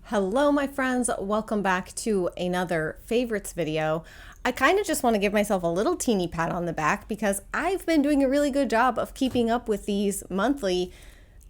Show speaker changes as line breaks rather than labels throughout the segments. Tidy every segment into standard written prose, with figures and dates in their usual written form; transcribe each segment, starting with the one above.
Hello, my friends. Welcome back to another favorites video. I kind of just want to give myself a little teeny pat on the back because I've been doing a really good job of keeping up with these monthly.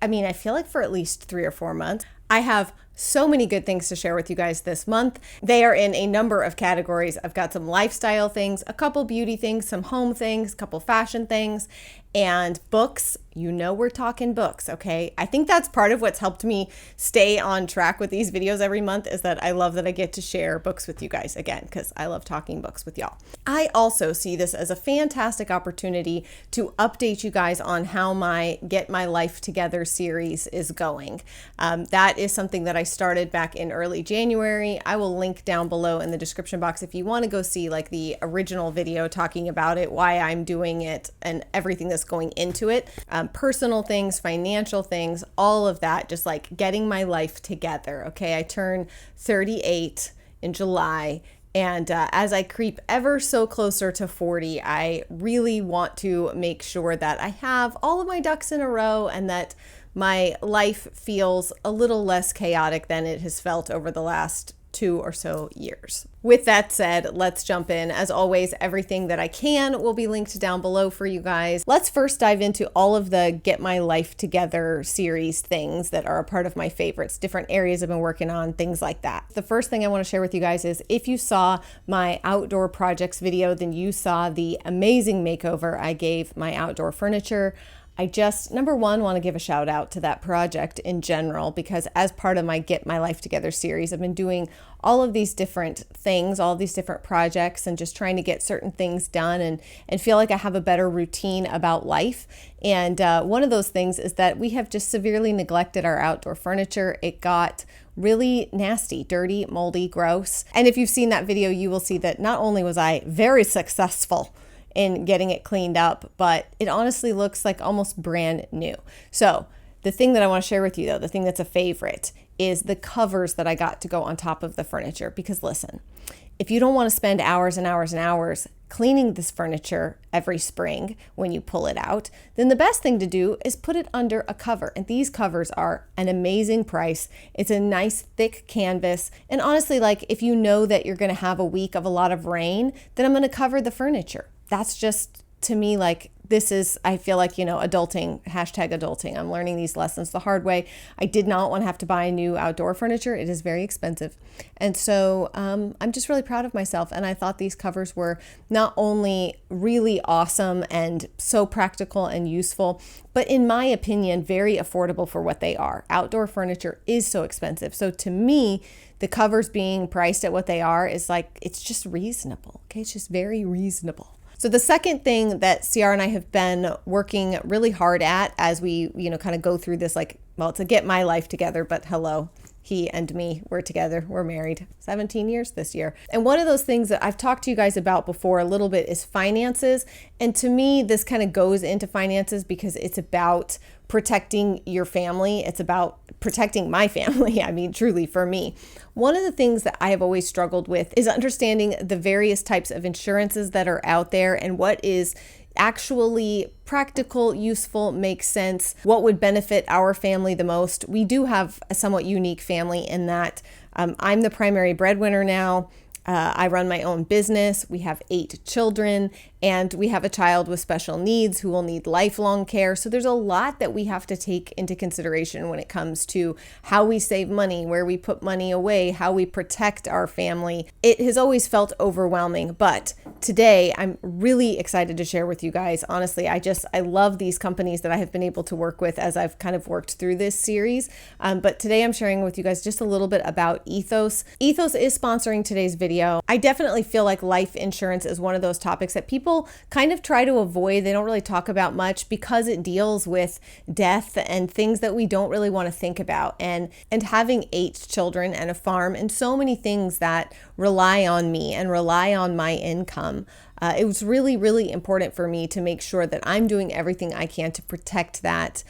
I feel like for at least 3 or 4 months. I have so many good things to share with you guys this month. They are in a number of categories. I've got some lifestyle things, a couple beauty things, some home things, a couple fashion things, and books. You know we're talking books, okay? I think that's part of what's helped me stay on track with these videos every month is that I love that I get to share books with you guys again because I love talking books with y'all. I also see this as a fantastic opportunity to update you guys on how my Get My Life Together series is going. That is something that I started back in early January. I will link down below in the description box if you want to go see like the original video talking about it, why I'm doing it, and everything that's going into it. Personal things, financial things, all of that, just like getting my life together. Okay, I turn 38 in July. And as I creep ever so closer to 40, I really want to make sure that I have all of my ducks in a row and that my life feels a little less chaotic than it has felt over the last 2 or so years. With that said, let's jump in. As always, everything that I can will be linked down below for you guys. Let's first dive into all of the Get My Life Together series things that are a part of my favorites, different areas I've been working on, things like that. The first thing I want to share with you guys is if you saw my outdoor projects video, then you saw the amazing makeover I gave my outdoor furniture. I just, number one, want to give a shout out to that project in general, because as part of my Get My Life Together series, I've been doing all of these different things, all of these different projects, and just trying to get certain things done and feel like I have a better routine about life. And one of those things is that we have just severely neglected our outdoor furniture. It got really nasty, dirty, moldy, gross. And if you've seen that video, you will see that not only was I very successful in getting it cleaned up, but it honestly looks like almost brand new. So the thing that I want to share with you though, the thing that's a favorite is the covers that I got to go on top of the furniture. Because listen, if you don't want to spend hours and hours and hours cleaning this furniture every spring when you pull it out, then the best thing to do is put it under a cover. And these covers are an amazing price. It's a nice thick canvas. And honestly, like if you know that you're going to have a week of a lot of rain, then I'm going to cover the furniture. That's just, to me, like, this is, I feel like, adulting, #adulting. I'm learning these lessons the hard way. I did not want to have to buy new outdoor furniture. It is very expensive. And so I'm just really proud of myself. And I thought these covers were not only really awesome and so practical and useful, but in my opinion, very affordable for what they are. Outdoor furniture is so expensive. So to me, the covers being priced at what they are is like, it's just reasonable. Okay, it's just very reasonable. So the second thing that CR and I have been working really hard at as we, kind of go through this, like, well, it's a Get My Life Together, but hello, he and me, we're together, we're married 17 years this year. And one of those things that I've talked to you guys about before a little bit is finances. And to me, this kind of goes into finances because it's about protecting your family. It's about protecting my family. Truly for me. One of the things that I have always struggled with is understanding the various types of insurances that are out there and what is actually practical, useful, makes sense, what would benefit our family the most. We do have a somewhat unique family in that I'm the primary breadwinner now. I run my own business. We have 8 children, and we have a child with special needs who will need lifelong care. So there's a lot that we have to take into consideration when it comes to how we save money, where we put money away, how we protect our family. It has always felt overwhelming, but today I'm really excited to share with you guys. Honestly, I love these companies that I have been able to work with as I've kind of worked through this series. But today I'm sharing with you guys just a little bit about Ethos. Ethos is sponsoring today's video. I definitely feel like life insurance is one of those topics that people kind of try to avoid. They don't really talk about much because it deals with death and things that we don't really want to think about. And having 8 children and a farm and so many things that rely on me and rely on my income, it was really, really important for me to make sure that I'm doing everything I can to protect that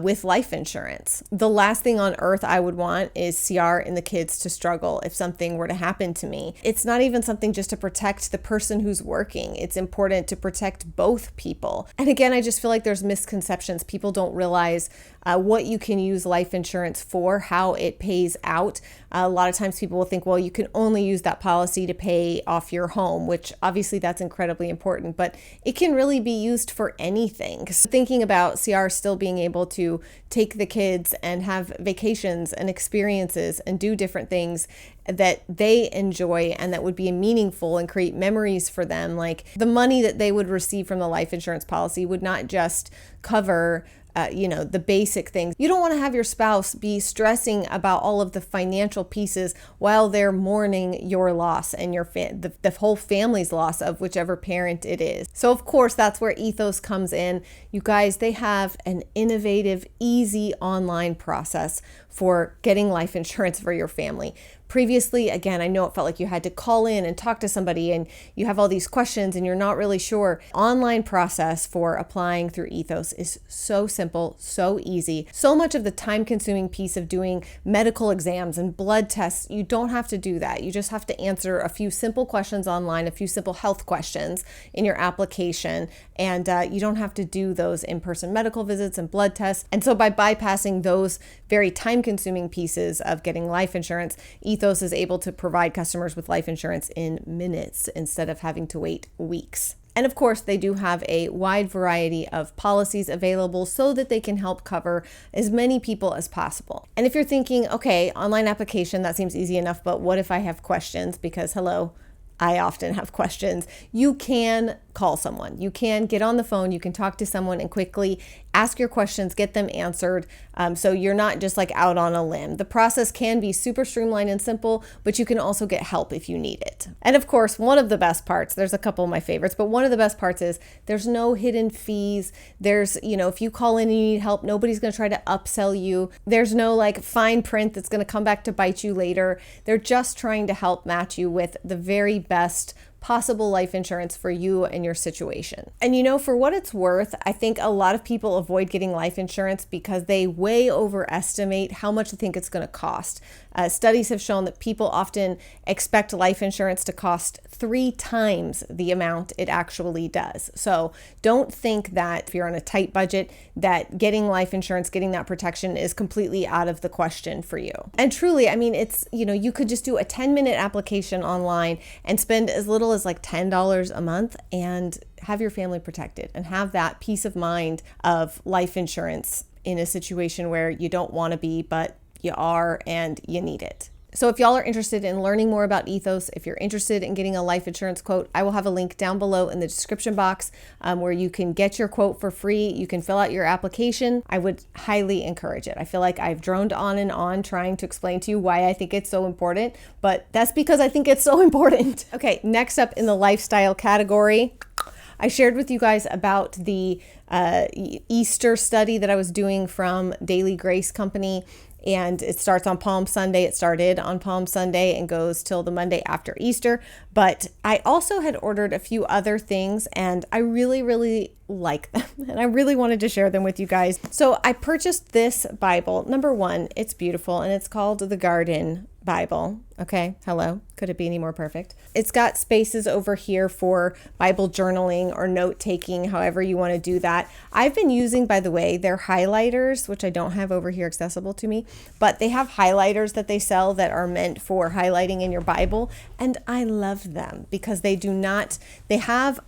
with life insurance. The last thing on earth I would want is CR and the kids to struggle if something were to happen to me. It's not even something just to protect the person who's working. It's important to protect both people. And again, I just feel like there's misconceptions. People don't realize what you can use life insurance for, how it pays out. A lot of times people will think, well, you can only use that policy to pay off your home, which obviously that's incredibly important, but it can really be used for anything. Thinking about CR still being able to take the kids and have vacations and experiences and do different things that they enjoy and that would be meaningful and create memories for them. Like the money that they would receive from the life insurance policy would not just cover the basic things. You don't want to have your spouse be stressing about all of the financial pieces while they're mourning your loss and the whole family's loss of whichever parent it is. So of course, that's where Ethos comes in. You guys, they have an innovative, easy online process for getting life insurance for your family. Previously, again, I know it felt like you had to call in and talk to somebody and you have all these questions and you're not really sure. Online process for applying through Ethos is so simple, so easy. So much of the time-consuming piece of doing medical exams and blood tests, you don't have to do that. You just have to answer a few simple questions online, a few simple health questions in your application, and you don't have to do those in-person medical visits and blood tests. And so by bypassing those very time-consuming pieces of getting life insurance, Ethos is able to provide customers with life insurance in minutes instead of having to wait weeks. And of course, they do have a wide variety of policies available so that they can help cover as many people as possible. And if you're thinking, okay, online application, that seems easy enough, but what if I have questions? Because hello, I often have questions. You can call someone. You can get on the phone. You can talk to someone and quickly ask your questions, get them answered. So you're not just like out on a limb. The process can be super streamlined and simple, but you can also get help if you need it. And of course, one of the best parts, there's a couple of my favorites, but one of the best parts is there's no hidden fees. There's, if you call in and you need help, nobody's going to try to upsell you. There's no like fine print that's going to come back to bite you later. They're just trying to help match you with the very best possible life insurance for you and your situation. And for what it's worth, I think a lot of people avoid getting life insurance because they way overestimate how much they think it's going to cost. Studies have shown that people often expect life insurance to cost 3 times the amount it actually does. So don't think that if you're on a tight budget, that getting life insurance, getting that protection is completely out of the question for you. And truly, it's, you could just do a 10-minute application online and spend as little as like $10 a month and have your family protected and have that peace of mind of life insurance in a situation where you don't want to be, but you are and you need it. So if y'all are interested in learning more about Ethos, if you're interested in getting a life insurance quote, I will have a link down below in the description box where you can get your quote for free. You can fill out your application. I would highly encourage it. I feel like I've droned on and on trying to explain to you why I think it's so important, but that's because I think it's so important. Okay, next up in the lifestyle category, I shared with you guys about the Easter study that I was doing from Daily Grace Company. And it starts on Palm Sunday. It started on Palm Sunday and goes till the Monday after Easter. But I also had ordered a few other things and I really, really like them. And I really wanted to share them with you guys. So I purchased this Bible. Number one, it's beautiful and it's called the Garden Bible. Okay, hello. Could it be any more perfect? It's got spaces over here for Bible journaling or note taking, however you want to do that. I've been using, by the way, their highlighters, which I don't have over here accessible to me, but they have highlighters that they sell that are meant for highlighting in your Bible. And I love them because they have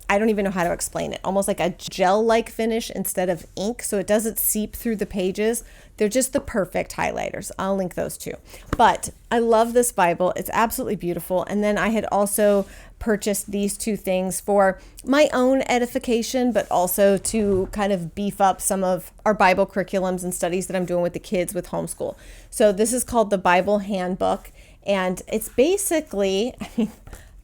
I don't even know how to explain it, almost like a gel-like finish instead of ink, so it doesn't seep through the pages. They're just the perfect highlighters. I'll link those too. But I love this Bible. It's absolutely beautiful. And then I had also purchased these 2 things for my own edification, but also to kind of beef up some of our Bible curriculums and studies that I'm doing with the kids with homeschool. So this is called the Bible Handbook, and it's basically,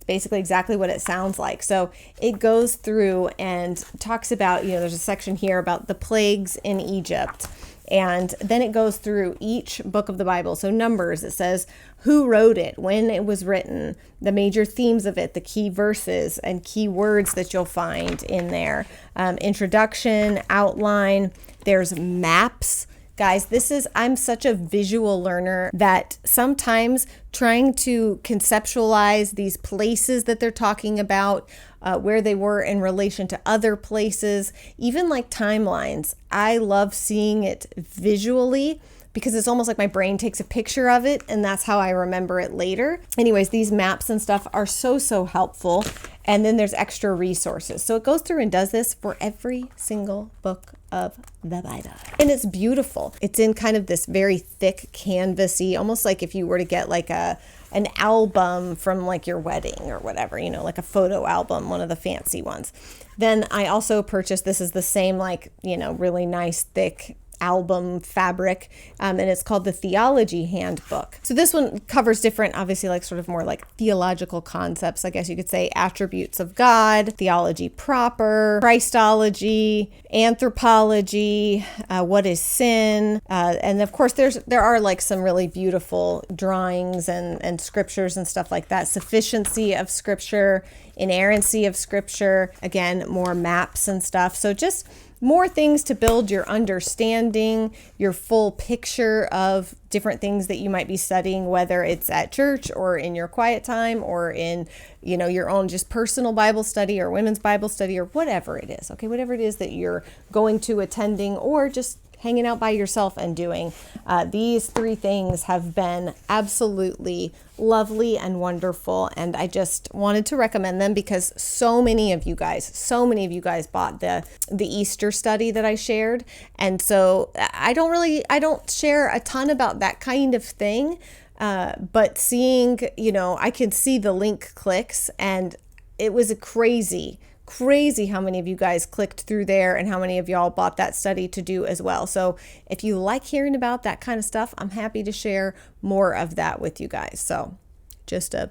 exactly what it sounds like. So it goes through and talks about, there's a section here about the plagues in Egypt. And then it goes through each book of the Bible. So Numbers, it says who wrote it, when it was written, the major themes of it, the key verses and key words that you'll find in there. Introduction, outline, there's maps. Guys, I'm such a visual learner that sometimes trying to conceptualize these places that they're talking about where they were in relation to other places, even like timelines. I love seeing it visually because it's almost like my brain takes a picture of it and that's how I remember it later. Anyways, these maps and stuff are so helpful. And then there's extra resources. So it goes through and does this for every single book of the Bible. And it's beautiful. It's in kind of this very thick canvasy, almost like if you were to get like an album from like your wedding or whatever, you know, like a photo album, one of the fancy ones. Then I also purchased, this is the same like, you know, really nice thick album fabric, and it's called the Theology Handbook. So this one covers different, obviously like sort of more like theological concepts, I guess you could say, attributes of God, theology proper, Christology, anthropology, what is sin, and of course there are like some really beautiful drawings and scriptures and stuff like that, sufficiency of scripture, inerrancy of scripture, again, more maps and stuff. So just more things to build your understanding, your full picture of different things that you might be studying, whether it's at church or in your quiet time or in, you know, your own just personal Bible study or women's Bible study or whatever it is. Okay, whatever it is that you're going to, attending, or just hanging out by yourself and doing. These three things have been absolutely lovely and wonderful, and I just wanted to recommend them because so many of you guys bought the Easter study that I shared, and so I don't share a ton about that kind of thing, but seeing, you know, I could see the link clicks, and it was crazy how many of you guys clicked through there and how many of y'all bought that study to do as well. So if you like hearing about that kind of stuff, I'm happy to share more of that with you guys. So just a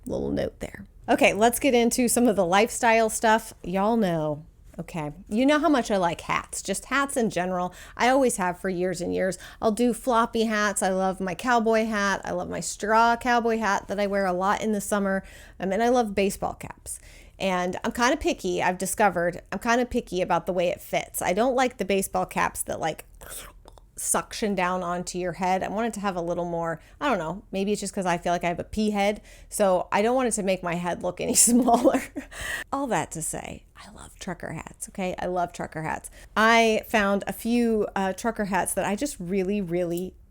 little note there. Okay, let's get into some of the lifestyle stuff. Y'all know, okay, you know how much I like hats, just hats in general. I always have for years and years. I'll do floppy hats. I love my cowboy hat. I love my straw cowboy hat that I wear a lot in the summer. And I love baseball caps. And I'm kind of picky. I've discovered I'm kind of picky about the way it fits. I don't like the baseball caps that like suction down onto your head. I want it to have a little more, I don't know, maybe it's just because I feel like I have a pea head. So I don't want it to make my head look any smaller. All that to say, I love trucker hats, okay? I love trucker hats. I found a few trucker hats that I just really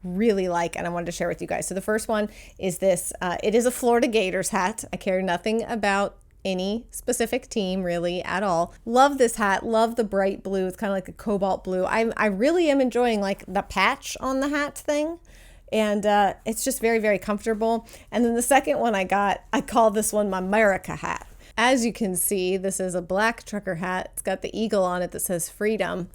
like, and I wanted to share with you guys. So the first one is this. It is a Florida Gators hat. I care nothing about any specific team really at all. Love this hat. Love the bright blue. It's kind of like a cobalt blue. I really am enjoying like the patch on the hat thing. And it's just very comfortable. And then the second one I call this one my America hat. As you can see, this is a black trucker hat. It's got the eagle on it that says freedom.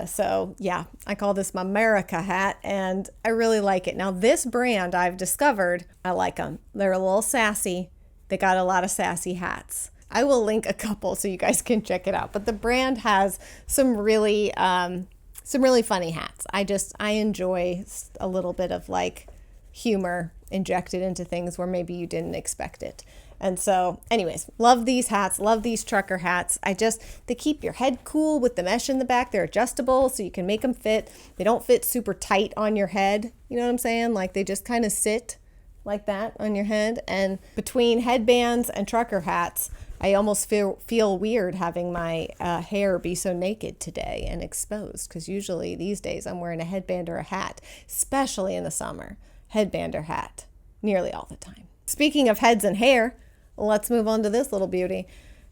So yeah, I call this my America hat, and I really like it. Now this brand I've discovered, I like them. They're a little sassy. They got a lot of sassy hats. I will link a couple so you guys can check it out. But the brand has some really funny hats. I enjoy a little bit of like humor injected into things where maybe you didn't expect it. And so anyways, love these hats, love these trucker hats. They keep your head cool with the mesh in the back. They're adjustable so you can make them fit. They don't fit super tight on your head. You know what I'm saying? Like they just kind of sit like that on your head. And between headbands and trucker hats, I almost feel weird having my hair be so naked today and exposed, because usually these days I'm wearing a headband or a hat, especially in the summer. Headband or hat, nearly all the time. Speaking of heads and hair, let's move on to this little beauty.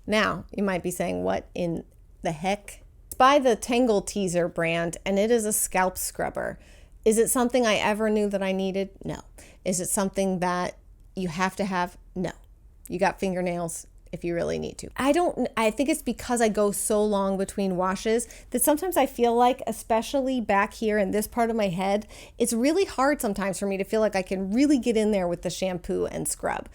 Now, you might be saying, what in the heck? It's by the Tangle Teaser brand, and it is a scalp scrubber. Is it something I ever knew that I needed? No. Is it something that you have to have? No. You got fingernails if you really need to. I think it's because I go so long between washes that sometimes I feel like, especially back here in this part of my head, it's really hard sometimes for me to feel like I can really get in there with the shampoo and scrub.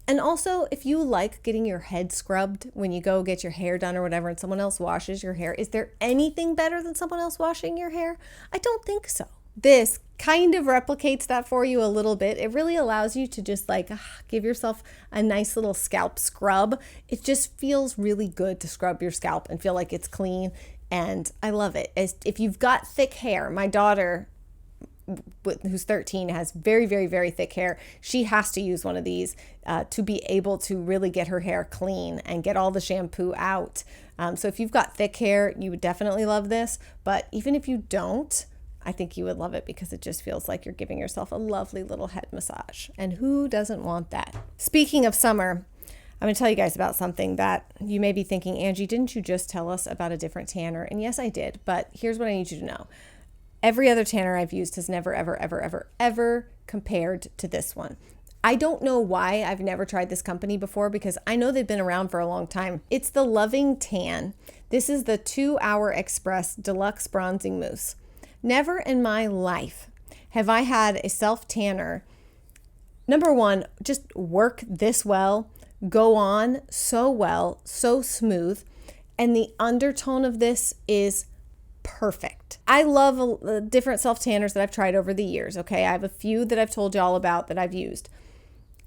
And also, if you like getting your head scrubbed when you go get your hair done or whatever and someone else washes your hair, is there anything better than someone else washing your hair? I don't think so. This kind of replicates that for you a little bit. It really allows you to just like give yourself a nice little scalp scrub. It just feels really good to scrub your scalp and feel like it's clean. And I love it. If you've got thick hair, my daughter who's 13, has very, very, very thick hair. She has to use one of these to be able to really get her hair clean and get all the shampoo out. So if you've got thick hair, you would definitely love this. But even if you don't, I think you would love it because it just feels like you're giving yourself a lovely little head massage. And who doesn't want that? Speaking of summer, I'm going to tell you guys about something that you may be thinking, Angie, didn't you just tell us about a different tanner? And yes, I did. But here's what I need you to know. Every other tanner I've used has never, ever, ever, ever, ever compared to this one. I don't know why I've never tried this company before because I know they've been around for a long time. It's the Loving Tan. This is the 2-Hour Express Deluxe Bronzing Mousse. Never in my life have I had a self tanner, number one, just work this well, go on so well, so smooth, and the undertone of this is perfect. I love different self tanners that I've tried over the years, okay? I have a few that I've told y'all about that I've used,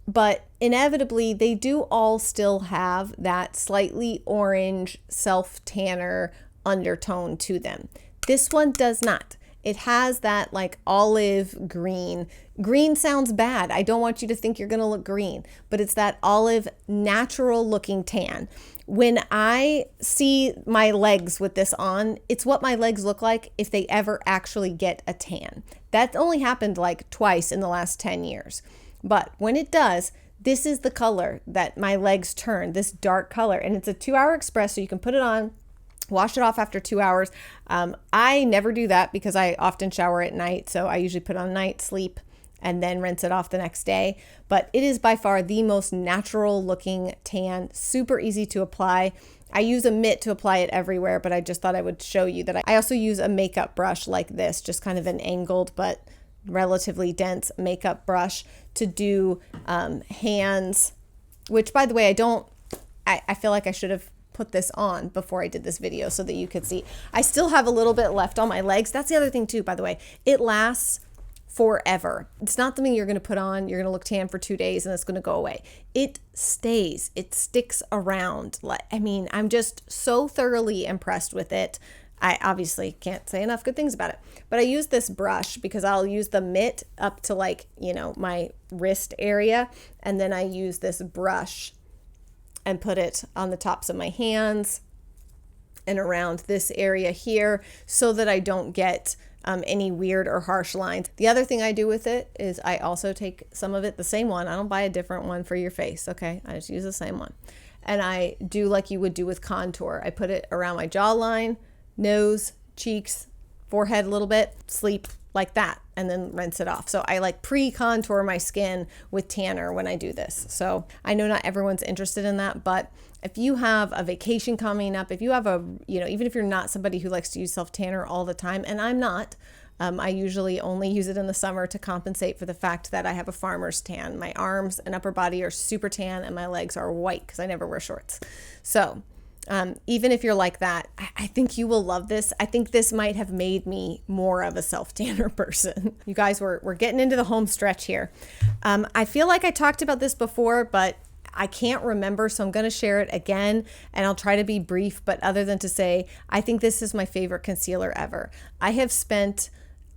but inevitably they do all still have that slightly orange self tanner undertone to them. This one does not. It has that like olive green. Green sounds bad. I don't want you to think you're going to look green, but it's that olive natural looking tan. When I see my legs with this on, it's what my legs look like if they ever actually get a tan. That only happened like twice in the last 10 years. But when it does, this is the color that my legs turn, this dark color. And it's a 2-Hour Express, so you can put it on, wash it off after 2 hours. I never do that because I often shower at night. So I usually put on night, sleep, and then rinse it off the next day. But it is by far the most natural looking tan, super easy to apply. I use a mitt to apply it everywhere, but I just thought I would show you that. I also use a makeup brush like this, just kind of an angled but relatively dense makeup brush to do hands, which by the way, I feel like I should have put this on before I did this video so that you could see. I still have a little bit left on my legs. That's the other thing too, by the way. It lasts forever. It's not something you're going to put on, you're going to look tan for 2 days and it's going to go away. It stays. It sticks around. I mean, I'm just so thoroughly impressed with it. I obviously can't say enough good things about it, but I use this brush because I'll use the mitt up to like, you know, my wrist area. And then I use this brush and put it on the tops of my hands and around this area here so that I don't get any weird or harsh lines. The other thing I do with it is I also take some of it, the same one. I don't buy a different one for your face, okay? I just use the same one. And I do like you would do with contour. I put it around my jawline, nose, cheeks, forehead a little bit, sleep like that, and then rinse it off. So I like pre-contour my skin with tanner when I do this. So I know not everyone's interested in that, but if you have a vacation coming up, if you have a, you know, even if you're not somebody who likes to use self tanner all the time, and I'm not, I usually only use it in the summer to compensate for the fact that I have a farmer's tan. My arms and upper body are super tan and my legs are white because I never wear shorts. So even if you're like that, I think you will love this. I think this might have made me more of a self-tanner person. You guys, we're getting into the home stretch here. I feel like I talked about this before, but I can't remember, so I'm going to share it again, and I'll try to be brief, but other than to say, I think this is my favorite concealer ever. I have spent,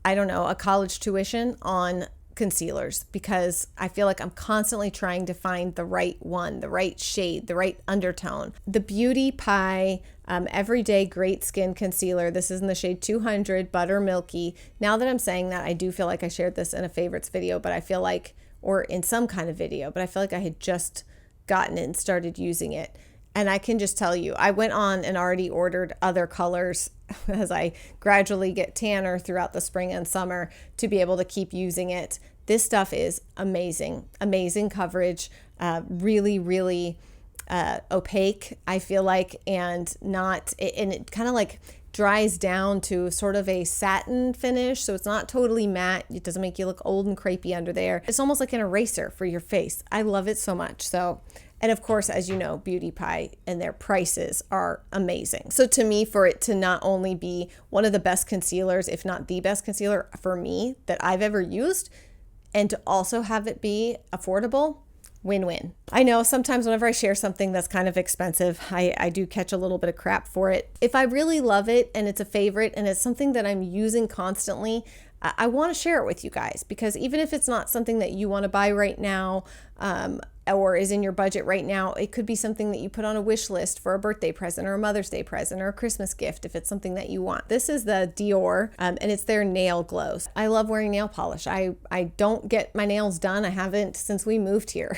I don't know, a college tuition on concealers because I feel like I'm constantly trying to find the right one, the right shade, the right undertone. The Beauty Pie Everyday Great Skin Concealer. This is in the shade 200 Butter Milky. Now that I'm saying that, I do feel like I shared this in a favorites video, but I feel like, or in some kind of video, but I feel like I had just gotten it and started using it. And I can just tell you, I went on and already ordered other colors as I gradually get tanner throughout the spring and summer to be able to keep using it. This stuff is amazing, amazing coverage, really, really opaque, I feel like, and it kind of like dries down to sort of a satin finish. So it's not totally matte. It doesn't make you look old and crepey under there. It's almost like an eraser for your face. I love it so much. So, and of course, as you know, Beauty Pie and their prices are amazing. So to me, for it to not only be one of the best concealers, if not the best concealer for me that I've ever used, and to also have it be affordable, win-win. I know sometimes whenever I share something that's kind of expensive, I do catch a little bit of crap for it. If I really love it and it's a favorite and it's something that I'm using constantly, I want to share it with you guys, because even if it's not something that you want to buy right now, or is in your budget right now, it could be something that you put on a wish list for a birthday present or a Mother's Day present or a Christmas gift if it's something that you want. This is the Dior, and it's their nail glows. I love wearing nail polish. I don't get my nails done. I haven't since we moved here.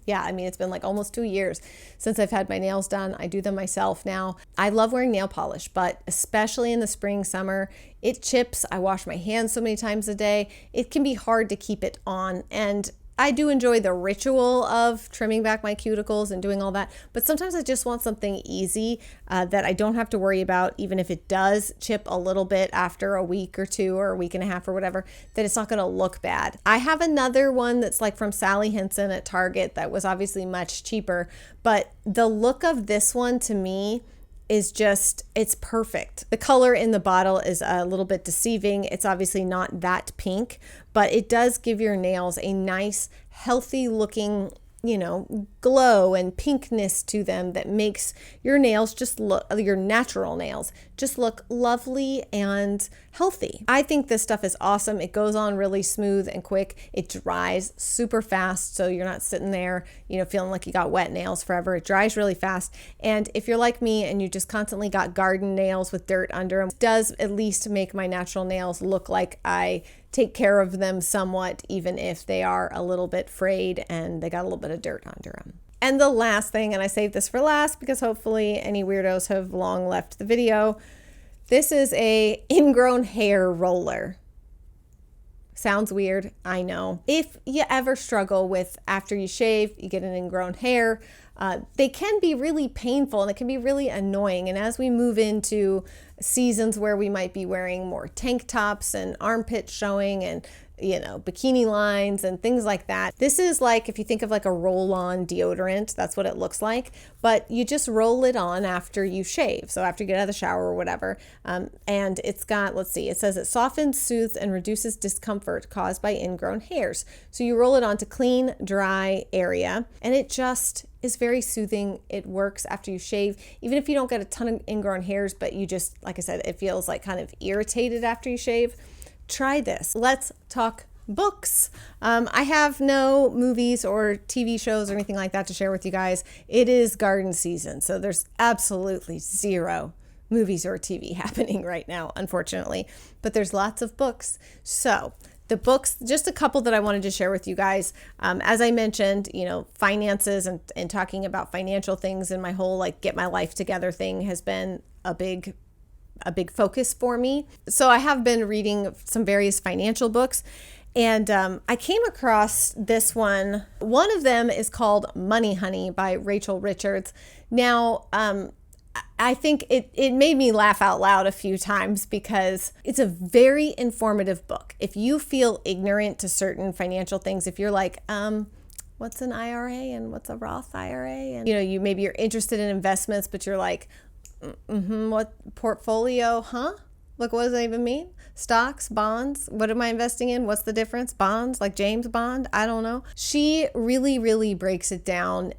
I mean, it's been like almost 2 years since I've had my nails done. I do them myself now. I love wearing nail polish, but especially in the spring, summer, it chips. I wash my hands so many times a day. It can be hard to keep it on, and I do enjoy the ritual of trimming back my cuticles and doing all that, but sometimes I just want something easy that I don't have to worry about, even if it does chip a little bit after a week or two or a week and a half or whatever, that it's not going to look bad. I have another one that's like from Sally Hansen at Target that was obviously much cheaper, but the look of this one to me is just, it's perfect. The color in the bottle is a little bit deceiving. It's obviously not that pink, but it does give your nails a nice, healthy looking, glow and pinkness to them that makes your nails just look, your natural nails just look lovely and healthy. I think this stuff is awesome. It goes on really smooth and quick. It dries super fast, so you're not sitting there, feeling like you got wet nails forever. It dries really fast. And if you're like me and you just constantly got garden nails with dirt under them, it does at least make my natural nails look like I take care of them somewhat, even if they are a little bit frayed and they got a little bit of dirt under them. And the last thing, and I saved this for last because hopefully any weirdos have long left the video, this is a ingrown hair roller. Sounds weird, I know. If you ever struggle with after you shave, you get an ingrown hair, they can be really painful and it can be really annoying. And as we move into seasons where we might be wearing more tank tops and armpits showing and bikini lines and things like that. This is like, if you think of like a roll-on deodorant, that's what it looks like, but you just roll it on after you shave. So after you get out of the shower or whatever. And it's got, let's see, it says it softens, soothes, and reduces discomfort caused by ingrown hairs. So you roll it onto clean, dry area, and it just is very soothing. It works after you shave, even if you don't get a ton of ingrown hairs, but you just, like I said, it feels like kind of irritated after you shave. Try this. Let's talk books. I have no movies or TV shows or anything like that to share with you guys. It is garden season, so there's absolutely zero movies or TV happening right now, unfortunately, but there's lots of books. So the books, just a couple that I wanted to share with you guys. As I mentioned, finances and talking about financial things and my whole like get my life together thing has been a big focus for me. So I have been reading some various financial books, and I came across this one. One of them is called Money Honey by Rachel Richards. Now, I think it made me laugh out loud a few times because it's a very informative book. If you feel ignorant to certain financial things, if you're like, what's an IRA and what's a Roth IRA? And maybe you're interested in investments, but you're like, what portfolio, huh? Like, what does that even mean? Stocks, bonds, what am I investing in? What's the difference? Bonds, like James Bond? I don't know. She really, really breaks it down,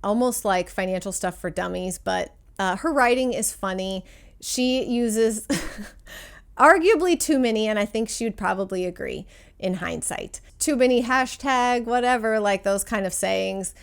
almost like financial stuff for dummies, but her writing is funny. She uses arguably too many, and I think she would probably agree in hindsight. Too many hashtag, whatever, like those kind of sayings.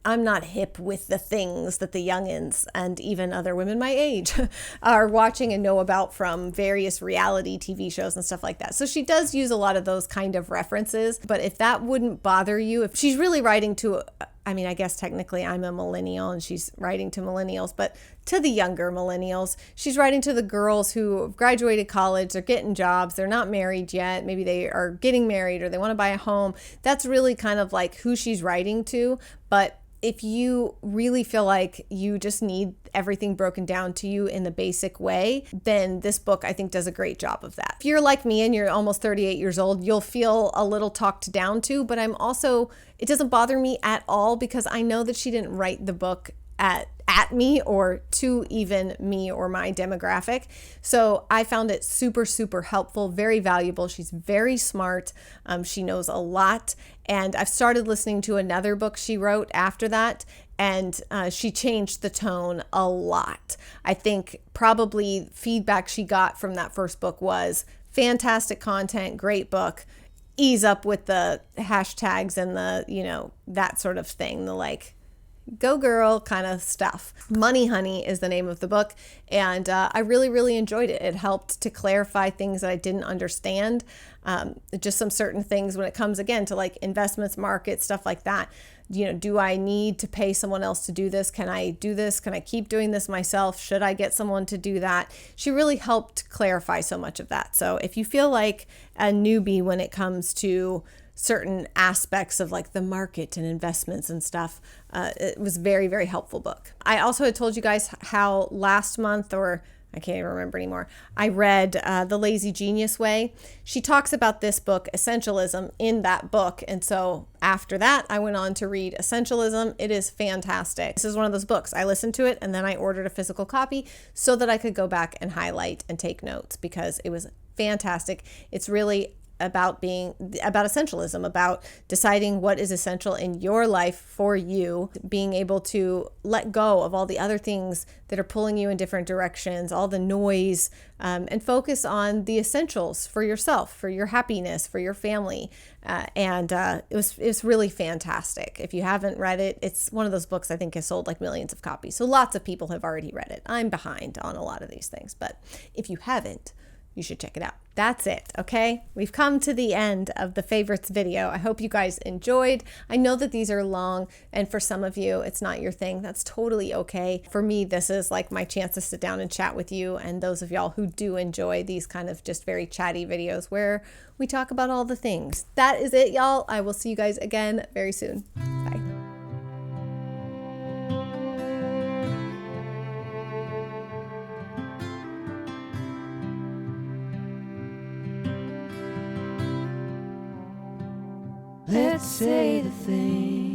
I'm not hip with the things that the youngins and even other women my age are watching and know about from various reality TV shows and stuff like that. So she does use a lot of those kind of references, but if that wouldn't bother you, if she's really writing to, I guess technically I'm a millennial and she's writing to millennials, but to the younger millennials, she's writing to the girls who have graduated college, they're getting jobs, they're not married yet, maybe they are getting married or they want to buy a home. That's really kind of like who she's writing to. But if you really feel like you just need everything broken down to you in the basic way, then this book I think does a great job of that. If you're like me and you're almost 38 years old, you'll feel a little talked down to, but it doesn't bother me at all because I know that she didn't write the book at me or to even me or my demographic. So I found it super, super helpful, very valuable. She's very smart. She knows a lot. And I've started listening to another book she wrote after that, and she changed the tone a lot. I think probably feedback she got from that first book was fantastic content, great book. Ease up with the hashtags and the, you know, that sort of thing, the like, go girl kind of stuff. Money Honey is the name of the book, and I really, really enjoyed it. It helped to clarify things that I didn't understand, just some certain things when it comes, again, to like investments, markets, stuff like that. You know, do I need to pay someone else to do this? Can I do this? Can I keep doing this myself? Should I get someone to do that? She really helped clarify so much of that. So if you feel like a newbie when it comes to certain aspects of like the market and investments and stuff, it was very, very helpful book. I also had told you guys how last month, or I can't even remember anymore, I read The Lazy Genius Way. She talks about this book, Essentialism, in that book. And so after that, I went on to read Essentialism. It is fantastic. This is one of those books. I listened to it and then I ordered a physical copy so that I could go back and highlight and take notes, because it was fantastic. It's really about essentialism, about deciding what is essential in your life for you, being able to let go of all the other things that are pulling you in different directions, all the noise, and focus on the essentials for yourself, for your happiness, for your family. It was really fantastic. If you haven't read it, it's one of those books I think has sold like millions of copies. So lots of people have already read it. I'm behind on a lot of these things, but if you haven't, you should check it out. That's it, okay? We've come to the end of the favorites video. I hope you guys enjoyed. I know that these are long, and for some of you, it's not your thing. That's totally okay. For me, this is like my chance to sit down and chat with you, and those of y'all who do enjoy these kind of just very chatty videos where we talk about all the things. That is it, y'all. I will see you guys again very soon. Bye.
Let's say the thing